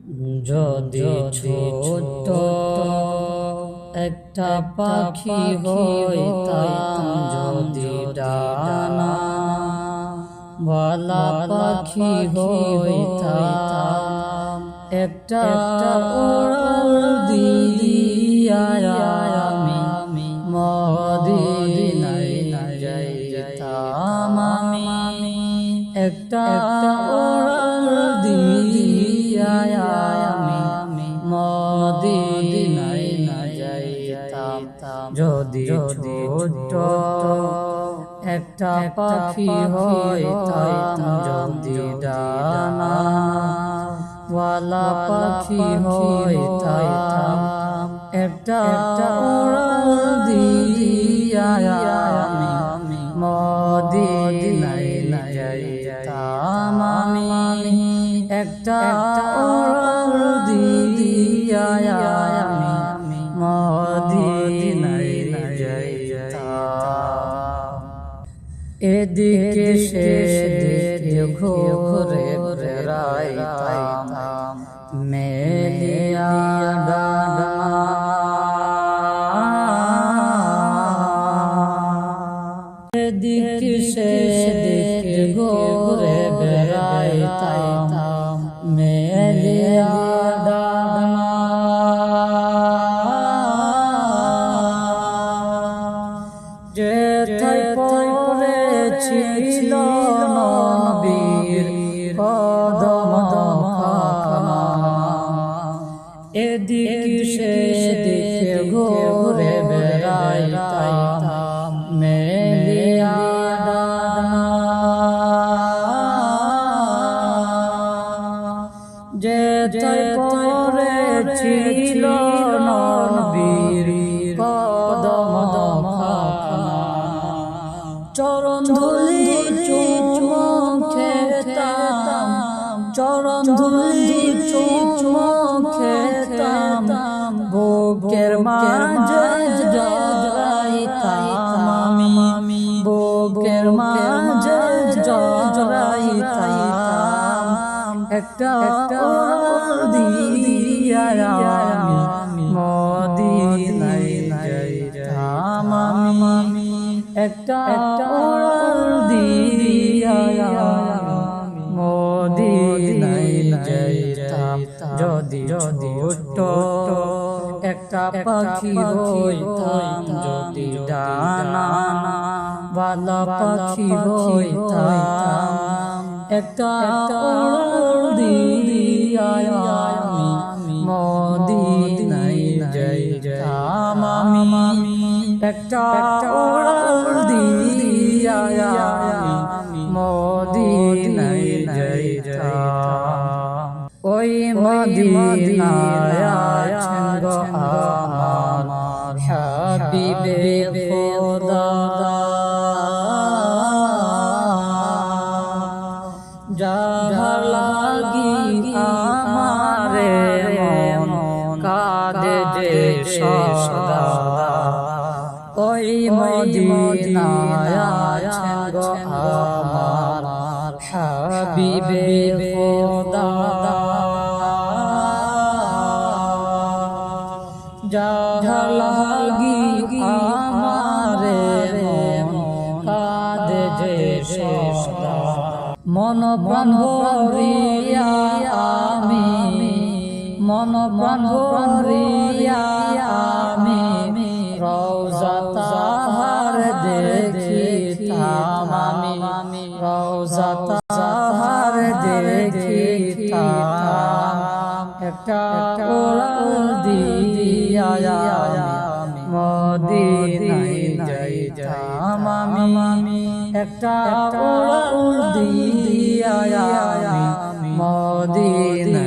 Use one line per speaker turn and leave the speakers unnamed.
যদি ছোট একটা পাখি হইতাম, যদি ডানা বালা পাখি হইতাম, একটা উড়াল দিয়া আমি মদিনায় যাইতাম। আমি একটা উড়াল দিয়া আমি মদিনায় যাইতাম। যদি ছোট একটা পাখি হইতাম, যদি ডানা ওয়ালা পাখি হইতাম, একটা উড়াল দিয়া আমি মদিনায় যাইতাম। আমি একটা উড়াল দিয়া আমি মদিনায় যাইতাম। এদিকে সেদিকে ঘুরে বেড়াইতাম, মেলিয়া ডানা এদিকে সেদিকে ঘুরে বেড়াইতাম, মেলিয়া ডানা যেথায় পড়েছিল নবীর কদম খানা, এদিকে সেদিকে ঘুরে বেড়াইতাম, মেলিয়া ডানা যেথায় পড়েছিল নবীর কদম খানা, চরণ ধুলি চুমো খেতাম, চরণ ধুলি চুমো খেতাম, বুকের মাঝে জড়াইতাম আমি, বুকের মাঝে জড়াইতাম, একটা উড়াল দিয়া আমি মদিনায় যাইতাম। আমি একটা উড়াল দিয়া মদিনায় যাইতাম। যদি ছোট একটা পাখি হইতাম, যদি ডানা বালা পাখি হইতাম, একটা উড়াল দিয়া আমি মদিনায় যাইতাম। আমি একটা উড়াল দিয়া আমি মদিনায় যাইতাম। ওই মদিনায় আছেন গো আমার হাবিবে খোদা, যার লাগি আমারে মন কাঁদে যে সদা। ওই মদিনায় আছেন গো আমার হাবিবে খোদা, যার লাগি আমারে মন কাঁদে যে সদা। মন প্রাণ ভরিয়া আমি, মন প্রাণ ভরিয়া আমি রওজা তাহার দেখিতাম। আমি রওজা তাহার দেখিতাম, একটা উড়াল দিয়া আমি মদিনায় যাইতাম। আমি একটা উড়াল দিয়া আমি মদিনায়